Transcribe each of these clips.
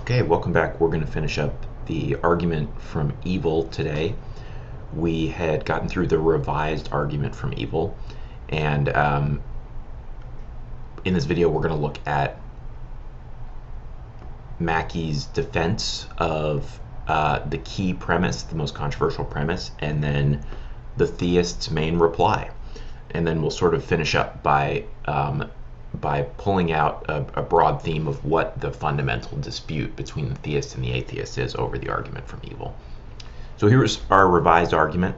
Okay, welcome back. We're going to finish up the argument from evil today. We had gotten through the revised argument from evil, and in this video we're going to look at Mackey's defense of the key premise, the most controversial premise, and then the theist's main reply. And then we'll sort of finish up by pulling out a broad theme of what the fundamental dispute between the theist and the atheist is over the argument from evil. So here's our revised argument.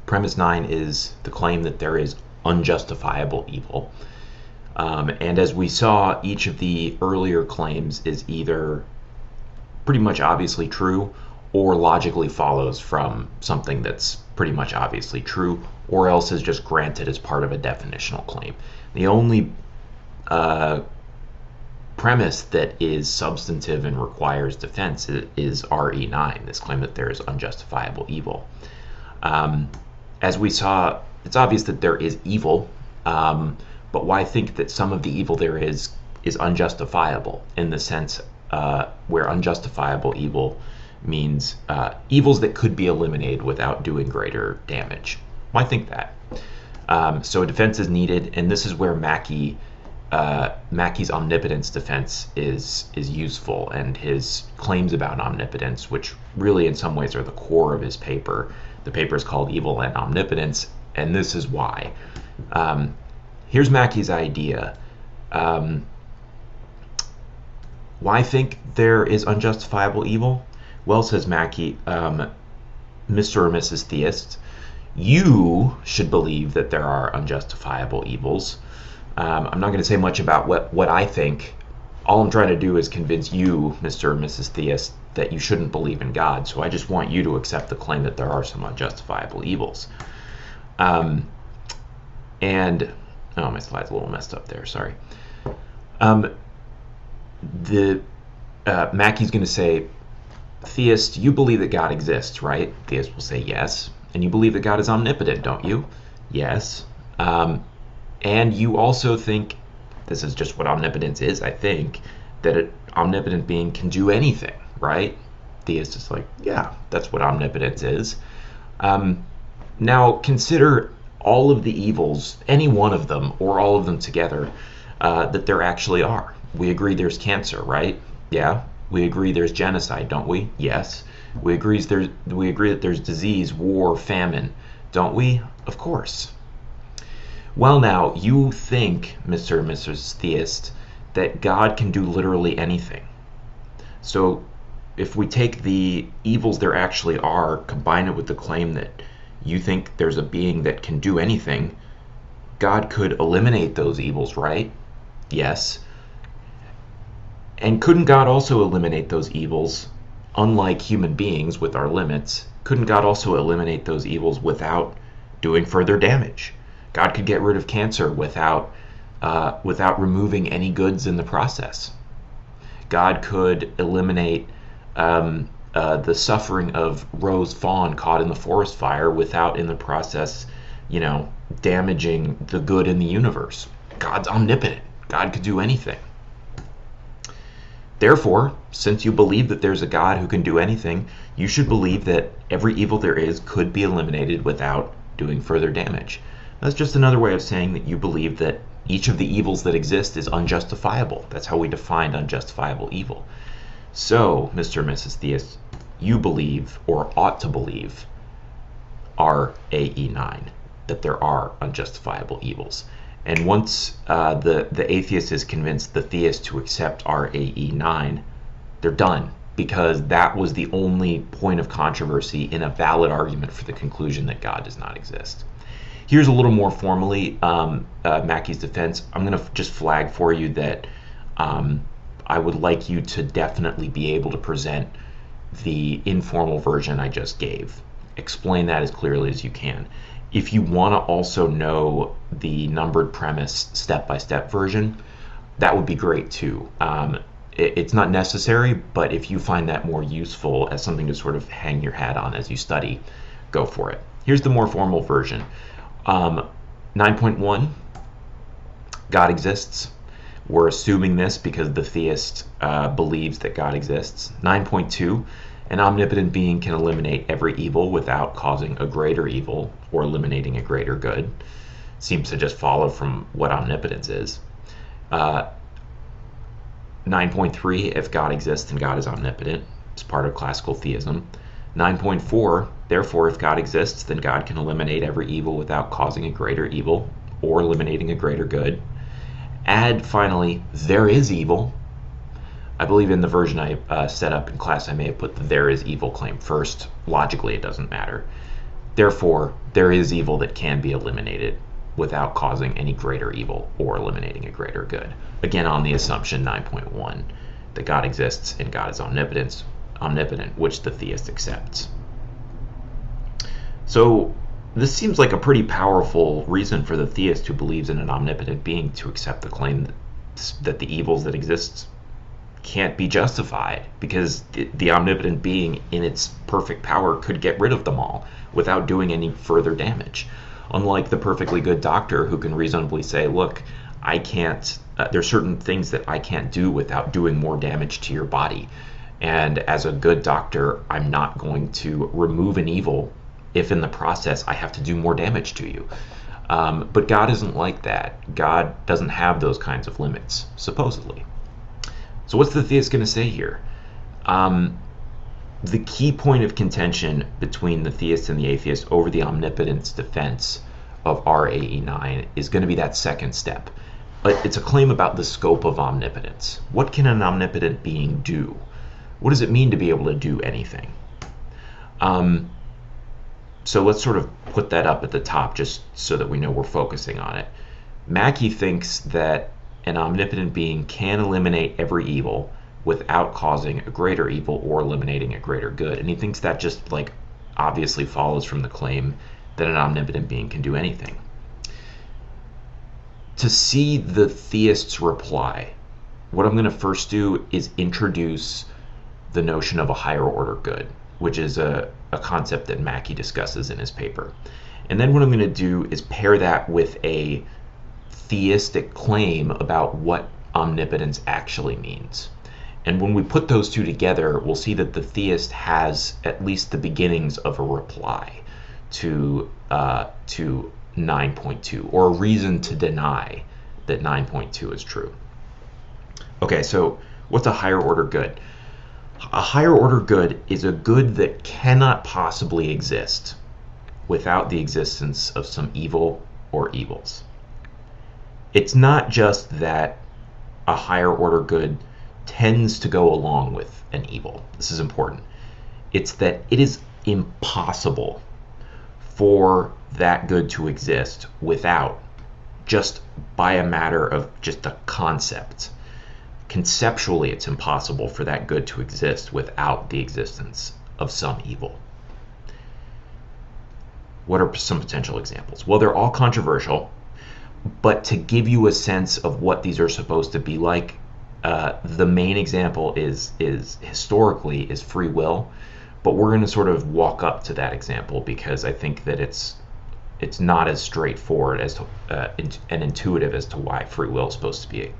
Premise 9 is the claim that there is unjustifiable evil. And as we saw, each of the earlier claims is either pretty much obviously true or logically follows from something that's pretty much obviously true, or else is just granted as part of a definitional claim. The only premise that is substantive and requires defense is RE9, this claim that there is unjustifiable evil. As we saw, it's obvious that there is evil, but why think that some of the evil there is unjustifiable, in the sense where unjustifiable evil means evils that could be eliminated without doing greater damage? Why think that? So a defense is needed, and this is where Mackey's omnipotence defense is useful, and his claims about omnipotence, which really in some ways are the core of his paper. The paper is called Evil and Omnipotence, and this is why. Here's Mackey's idea. Why think there is unjustifiable evil? Well, says Mackey, Mr. or Mrs. Theist, you should believe that there are unjustifiable evils. I'm not going to say much about what I think. All I'm trying to do is convince you, Mr. or Mrs. Theist, that you shouldn't believe in God. So I just want you to accept the claim that there are some unjustifiable evils. And oh, my slide's a little messed up there. Sorry. Mackey's going to say, Theist, you believe that God exists, right? Theist will say yes. And you believe that God is omnipotent, don't you? Yes. And you also think, this is just what omnipotence is, I think, that an omnipotent being can do anything, right? Theist is like, yeah, that's what omnipotence is. Now consider all of the evils, any one of them or all of them together, that there actually are. We agree there's cancer, right? Yeah. We agree there's genocide, don't we? Yes. We agree that there's disease, war, famine, don't we? Of course. Well, now, you think, Mr. and Mrs. Theist, that God can do literally anything. So if we take the evils there actually are, combine it with the claim that you think there's a being that can do anything, God could eliminate those evils, right? Yes. And couldn't God also eliminate those evils? Unlike human beings with our limits, couldn't God also eliminate those evils without doing further damage? God could get rid of cancer without removing any goods in the process. God could eliminate the suffering of Rose Fawn caught in the forest fire without, in the process, damaging the good in the universe. God's omnipotent. God could do anything. Therefore, since you believe that there's a God who can do anything, you should believe that every evil there is could be eliminated without doing further damage. That's just another way of saying that you believe that each of the evils that exist is unjustifiable. That's how we defined unjustifiable evil. So, Mr. and Mrs. Theist, you believe, or ought to believe, RAE9, that there are unjustifiable evils. And once the atheist is convinced the theist to accept RAE9, they're done, because that was the only point of controversy in a valid argument for the conclusion that God does not exist. Here's a little more formally Mackey's defense. I'm going to just flag for you that I would like you to definitely be able to present the informal version I just gave. Explain that as clearly as you can. If you want to also know the numbered premise step-by-step version, that would be great too. It's not necessary, but if you find that more useful as something to sort of hang your hat on as you study, go for it. Here's the more formal version. 9.1, God exists. We're assuming this because the theist believes that God exists. 9.2, an omnipotent being can eliminate every evil without causing a greater evil or eliminating a greater good. Seems to just follow from what omnipotence is. 9.3, if God exists, then God is omnipotent. It's part of classical theism. 9.4, therefore, if God exists, then God can eliminate every evil without causing a greater evil or eliminating a greater good. Add, finally, there is evil. I believe in the version I set up in class, I may have put the there is evil claim first. Logically, it doesn't matter. Therefore, there is evil that can be eliminated without causing any greater evil or eliminating a greater good. Again, on the assumption 9.1, that God exists and God is omnipotent, which the theist accepts. So this seems like a pretty powerful reason for the theist who believes in an omnipotent being to accept the claim that the evils that exist can't be justified, because the omnipotent being in its perfect power could get rid of them all without doing any further damage. Unlike the perfectly good doctor who can reasonably say, look, I can't, there's certain things that I can't do without doing more damage to your body. And as a good doctor, I'm not going to remove an evil if in the process I have to do more damage to you. But God isn't like that. God doesn't have those kinds of limits, supposedly. So what's the theist going to say here? The key point of contention between the theist and the atheist over the omnipotence defense of RAE9 is going to be that second step. But it's a claim about the scope of omnipotence. What can an omnipotent being do? What does it mean to be able to do anything? So let's sort of put that up at the top just so that we know we're focusing on it. Mackey thinks that an omnipotent being can eliminate every evil without causing a greater evil or eliminating a greater good. And he thinks that just like obviously follows from the claim that an omnipotent being can do anything. To see the theist's reply, what I'm going to first do is introduce the notion of a higher order good, which is a concept that Mackey discusses in his paper. And then what I'm going to do is pair that with a theistic claim about what omnipotence actually means. And when we put those two together, we'll see that the theist has at least the beginnings of a reply to 9.2, or a reason to deny that 9.2 is true. Okay, so what's a higher order good? A higher order good is a good that cannot possibly exist without the existence of some evil or evils. It's not just that a higher order good tends to go along with an evil. This is important. It's that it is impossible for that good to exist without, just by a matter of just a concept. Conceptually, it's impossible for that good to exist without the existence of some evil. What are some potential examples? Well, they're all controversial, but to give you a sense of what these are supposed to be like, the main example is historically is free will, but we're going to sort of walk up to that example because I think that it's not as straightforward as to, and intuitive as to why free will is supposed to be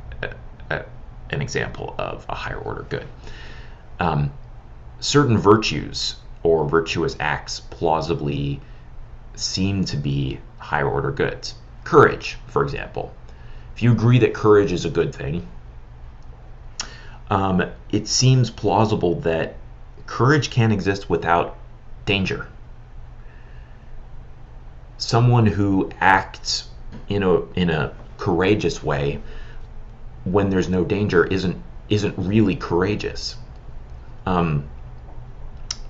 an example of a higher order good. Certain virtues or virtuous acts plausibly seem to be higher order goods. Courage, for example. If you agree that courage is a good thing, it seems plausible that courage can't exist without danger. Someone who acts in a courageous way when there's no danger isn't really courageous.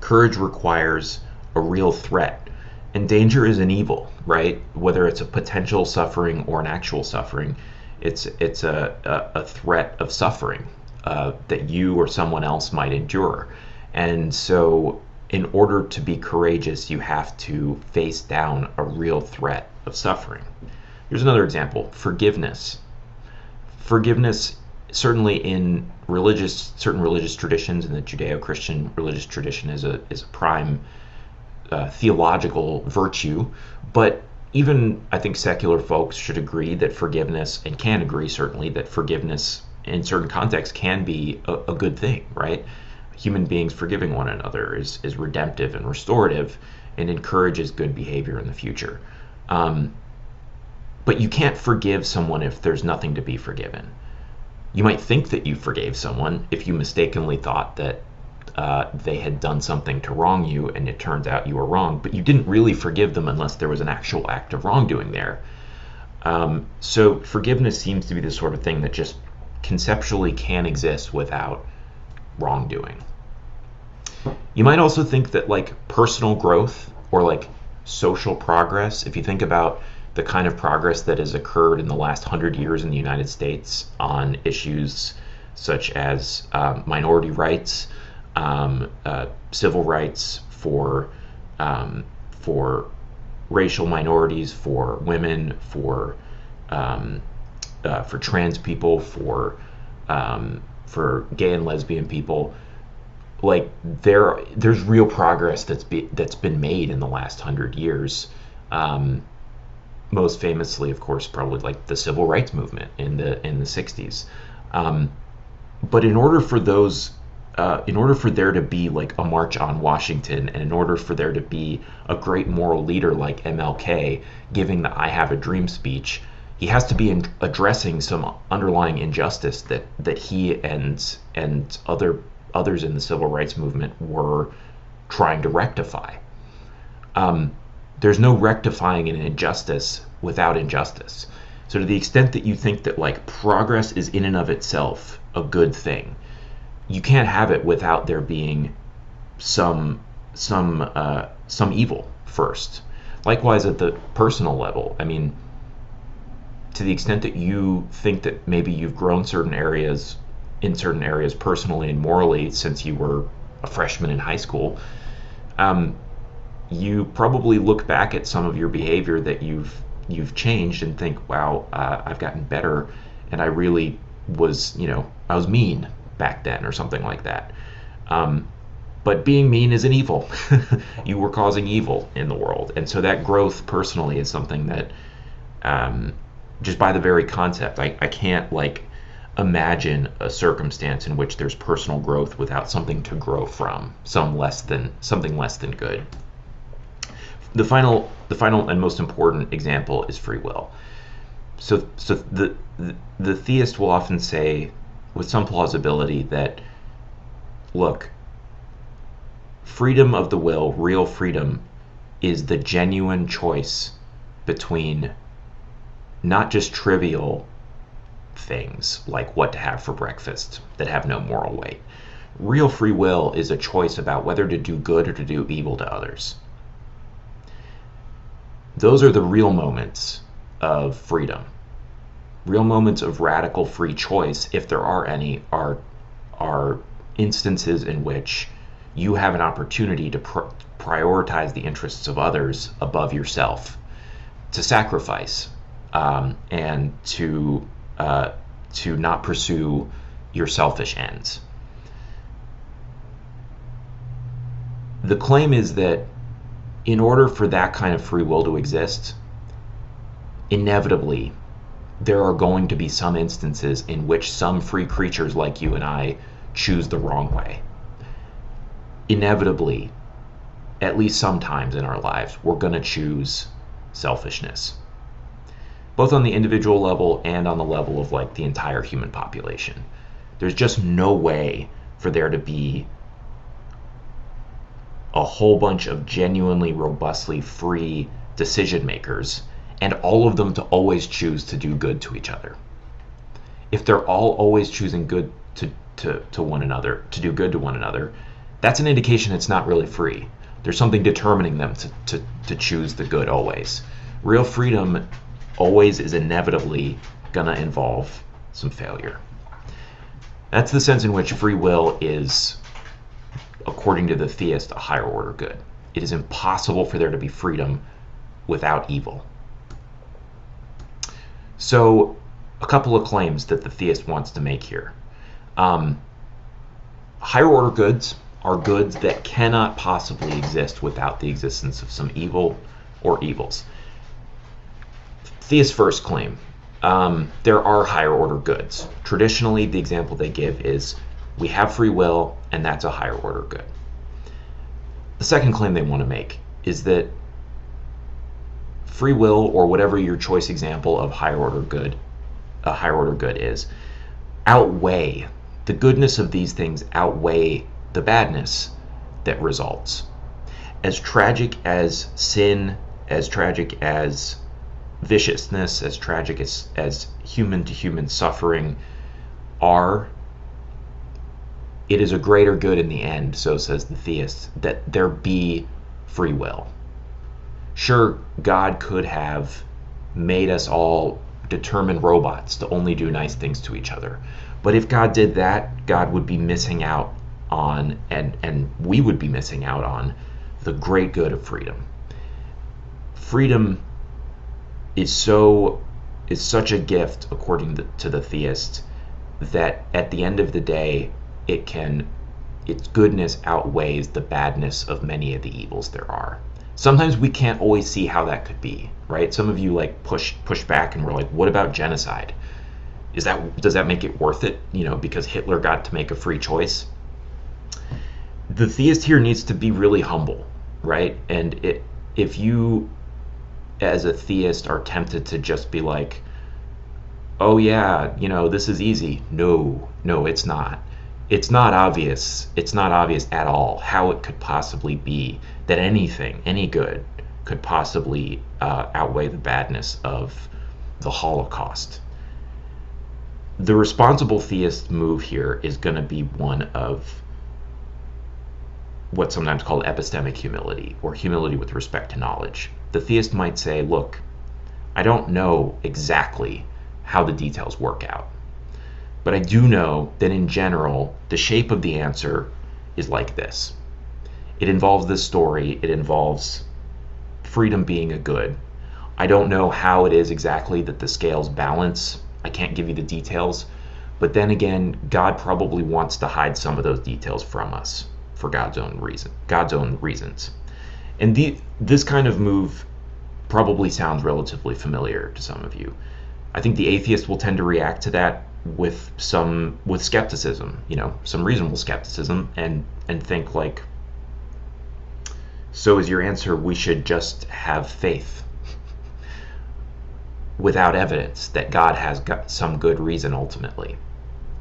Courage requires a real threat, and danger is an evil, right? Whether it's a potential suffering or an actual suffering, it's a threat of suffering that you or someone else might endure. And so in order to be courageous, you have to face down a real threat of suffering. Here's another example: forgiveness. Forgiveness, certainly in certain religious traditions, in the Judeo-Christian religious tradition, is a prime theological virtue, but even I think secular folks should agree that forgiveness, and can agree certainly that forgiveness in certain contexts can be a good thing, right? Human beings forgiving one another is redemptive and restorative and encourages good behavior in the future. Um, but you can't forgive someone if there's nothing to be forgiven. You might think that you forgave someone if you mistakenly thought that they had done something to wrong you and it turns out you were wrong, but you didn't really forgive them unless there was an actual act of wrongdoing there. So forgiveness seems to be the sort of thing that just conceptually can exist without wrongdoing. You might also think that like personal growth or like social progress, if you think about the kind of progress that has occurred in the last 100 years in the United States on issues such as minority rights, civil rights for racial minorities, for women, for trans people, for gay and lesbian people. Like there's real progress that's been made in the last 100 years. Most famously, of course, probably like the civil rights movement in the 60s. But in order for there to be like a march on Washington, and in order for there to be a great moral leader like MLK giving the "I Have a Dream" speech, he has to be addressing some underlying injustice that he and others in the civil rights movement were trying to rectify. There's no rectifying an injustice without injustice. So to the extent that you think that like progress is in and of itself a good thing, you can't have it without there being some evil first. Likewise, at the personal level, I mean, to the extent that you think that maybe you've grown in certain areas personally and morally since you were a freshman in high school, you probably look back at some of your behavior that you've changed and think, wow, I've gotten better, and I really was, I was mean back then or something like that. But being mean is an evil. You were causing evil in the world, and so that growth personally is something that, just by the very concept, I can't like imagine a circumstance in which there's personal growth without something to grow from, something less than good. The final and most important example is free will. So the theist will often say, with some plausibility, that look, freedom of the will, real freedom, is the genuine choice between not just trivial things like what to have for breakfast that have no moral weight. Real free will is a choice about whether to do good or to do evil to others. Those are the real moments of freedom. Real moments of radical free choice, if there are any, are instances in which you have an opportunity to prioritize the interests of others above yourself, to sacrifice, and to not pursue your selfish ends. The claim is that in order for that kind of free will to exist, inevitably there are going to be some instances in which some free creatures like you and I choose the wrong way. Inevitably, at least sometimes in our lives, we're going to choose selfishness, both on the individual level and on the level of like the entire human population. There's just no way for there to be a whole bunch of genuinely, robustly free decision makers and all of them to always choose to do good to each other. If they're all always choosing good to one another, to do good to one another, that's an indication it's not really free. There's something determining them to choose the good always. Real freedom always is inevitably gonna involve some failure. That's the sense in which free will is, according to the theist, a higher order good. It is impossible for there to be freedom without evil. So, a couple of claims that the theist wants to make here. Higher order goods are goods that cannot possibly exist without the existence of some evil or evils. Theist's first claim. There are higher order goods. Traditionally, the example they give is we have free will, and that's a higher order good. The second claim they want to make is that free will, or whatever your choice example of higher order good is, outweigh the goodness of these things, outweigh the badness that results. As tragic as sin, as tragic as viciousness, as tragic as human to human suffering are, it is a greater good in the end, so says the theist, that there be free will. Sure, God could have made us all determined robots to only do nice things to each other. But if God did that, God would be missing out on, and we would be missing out on, the great good of freedom. Freedom is such a gift, according to the theist, that at the end of the day, its goodness outweighs the badness of many of the evils there are. Sometimes we can't always see how that could be, right? Some of you like push back and we're like, what about genocide? Does that make it worth it? Because Hitler got to make a free choice. The theist here needs to be really humble, right? And if you, as a theist, are tempted to just be like, oh yeah, this is easy. No, it's not. It's not obvious. It's not obvious at all how it could possibly be that anything, any good, could possibly outweigh the badness of the Holocaust. The responsible theist move here is going to be one of what's sometimes called epistemic humility, or humility with respect to knowledge. The theist might say, look, I don't know exactly how the details work out, but I do know that in general, the shape of the answer is like this. It involves this story. It involves freedom being a good. I don't know how it is exactly that the scales balance. I can't give you the details. But then again, God probably wants to hide some of those details from us for God's own reasons. And this kind of move probably sounds relatively familiar to some of you. I think the atheist will tend to react to that with skepticism, some reasonable skepticism, and think like, so is your answer we should just have faith without evidence that God has got some good reason ultimately?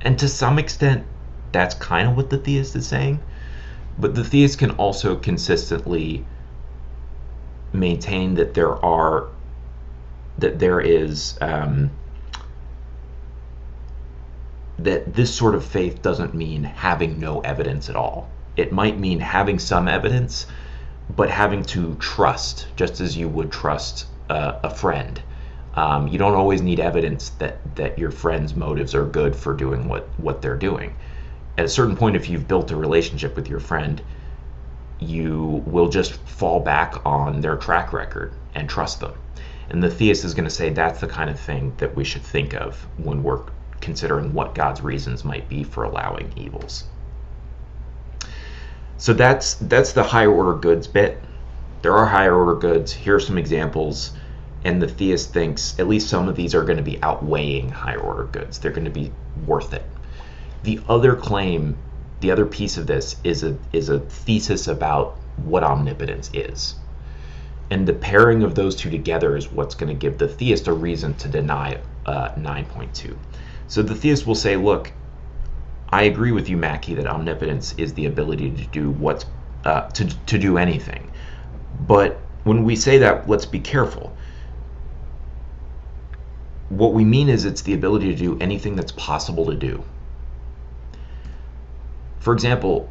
And to some extent, that's kind of what the theist is saying. But the theist can also consistently maintain that that this sort of faith doesn't mean having no evidence at all. It might mean having some evidence, but having to trust, just as you would trust a friend. You don't always need evidence that your friend's motives are good for doing what they're doing. At a certain point, if you've built a relationship with your friend, you will just fall back on their track record and trust them. And the theist is going to say that's the kind of thing that we should think of when we're considering what God's reasons might be for allowing evils. So that's the higher order goods bit. There are higher order goods. Here are some examples. And the theist thinks at least some of these are going to be outweighing higher order goods. They're going to be worth it. The other claim, the other piece of this is a thesis about what omnipotence is. And the pairing of those two together is what's going to give the theist a reason to deny 9.2. So the theist will say, look, I agree with you, Mackie, that omnipotence is the ability to do to do anything. But when we say that, let's be careful. What we mean is it's the ability to do anything that's possible to do. For example,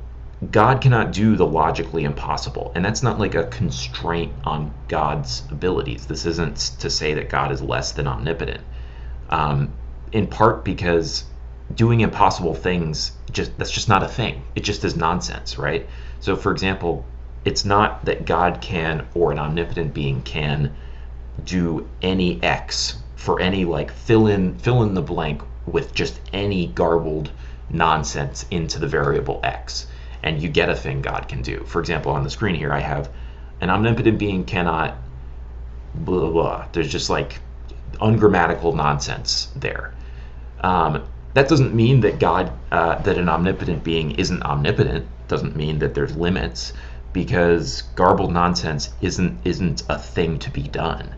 God cannot do the logically impossible, and that's not like a constraint on God's abilities. This isn't to say that God is less than omnipotent. In part because doing impossible things, that's just not a thing. It just is nonsense, right? So for example, it's not that God can, or an omnipotent being can, do any X for any, like, fill in the blank with just any garbled nonsense into the variable X, and you get a thing God can do. For example, on the screen here I have an omnipotent being cannot blah blah blah. There's just like ungrammatical nonsense there. That doesn't mean that that an omnipotent being isn't omnipotent. Doesn't mean that there's limits, because garbled nonsense isn't a thing to be done.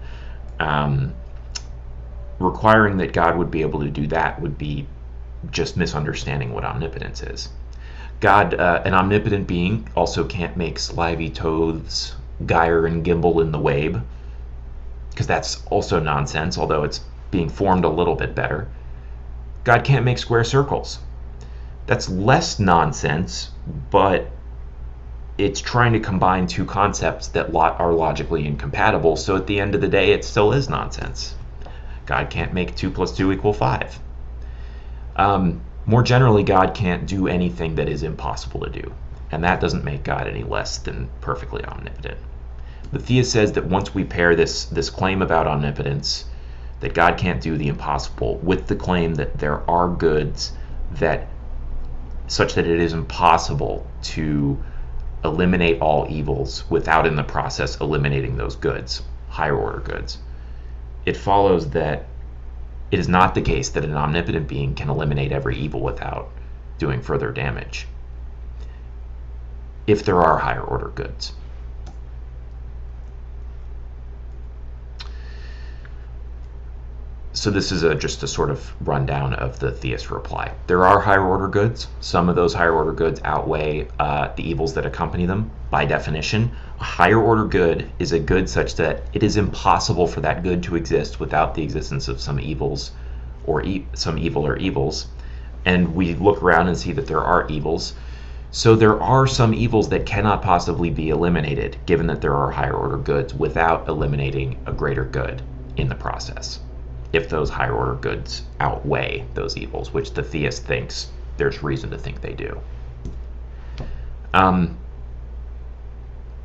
Requiring that God would be able to do that would be just misunderstanding what omnipotence is. God, an omnipotent being, also can't make slivey toads gyre and gimble in the wabe, because that's also nonsense, although it's being formed a little bit better. God can't make square circles. That's less nonsense, but it's trying to combine two concepts that are logically incompatible, so at the end of the day, it still is nonsense. God can't make 2 + 2 = 5. More generally, God can't do anything that is impossible to do, and that doesn't make God any less than perfectly omnipotent. The theist says that once we pair this claim about omnipotence, that God can't do the impossible, with the claim that there are goods such that it is impossible to eliminate all evils without in the process eliminating those goods, higher order goods, it follows that it is not the case that an omnipotent being can eliminate every evil without doing further damage, if there are higher order goods. So this is just a sort of rundown of the theist reply. There are higher order goods. Some of those higher order goods outweigh the evils that accompany them. By definition, a higher order good is a good such that it is impossible for that good to exist without the existence of some evils or some evil or evils. And we look around and see that there are evils. So there are some evils that cannot possibly be eliminated, given that there are higher order goods, without eliminating a greater good in the process, if those higher order goods outweigh those evils, which the theist thinks there's reason to think they do.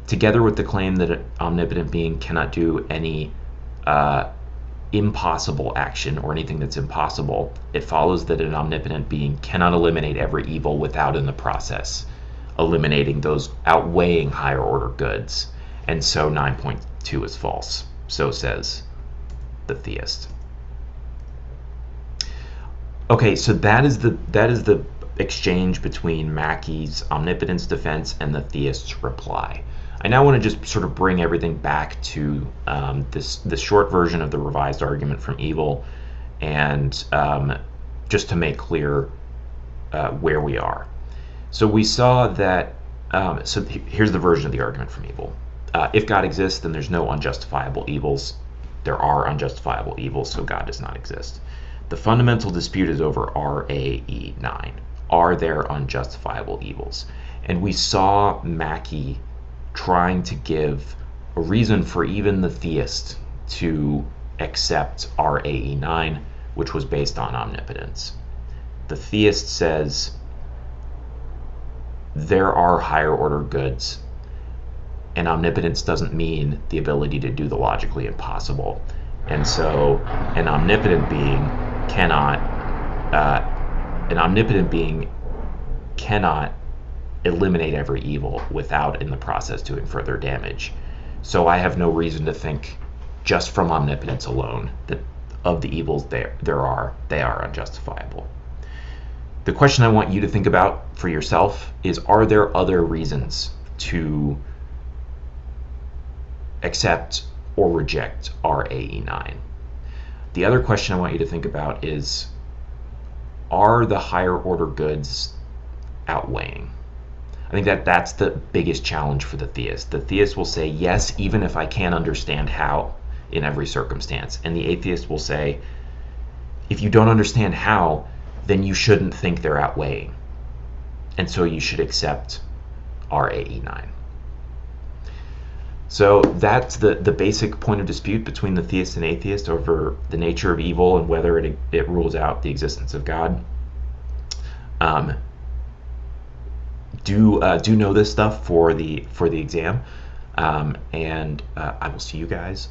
Together with the claim that an omnipotent being cannot do any impossible action or anything that's impossible, it follows that an omnipotent being cannot eliminate every evil without in the process eliminating those outweighing higher order goods. And so 9.2 is false. So says the theist. Okay, so that is the exchange between Mackey's omnipotence defense and the theist's reply. I now want to just sort of bring everything back to this short version of the revised argument from Evil, and just to make clear where we are. So we saw that, so here's the version of the argument from Evil. If God exists, then there's no unjustifiable evils. There are unjustifiable evils, so God does not exist. The fundamental dispute is over RAE9. Are there unjustifiable evils? And we saw Mackey trying to give a reason for even the theist to accept RAE9, which was based on omnipotence. The theist says there are higher order goods, and omnipotence doesn't mean the ability to do the logically impossible. And so an omnipotent being cannot eliminate every evil without in the process doing further damage. So I have no reason to think, just from omnipotence alone, that of the evils they are unjustifiable. The question I want you to think about for yourself is, are there other reasons to accept or reject RAE9? The other question I want you to think about is, are the higher order goods outweighing? I think that's the biggest challenge for the theist. The theist will say, yes, even if I can't understand how in every circumstance. And the atheist will say, if you don't understand how, then you shouldn't think they're outweighing. And so you should accept RAE9. So that's the basic point of dispute between the theist and atheist over the nature of evil and whether it rules out the existence of God. Do know this stuff for the exam, and I will see you guys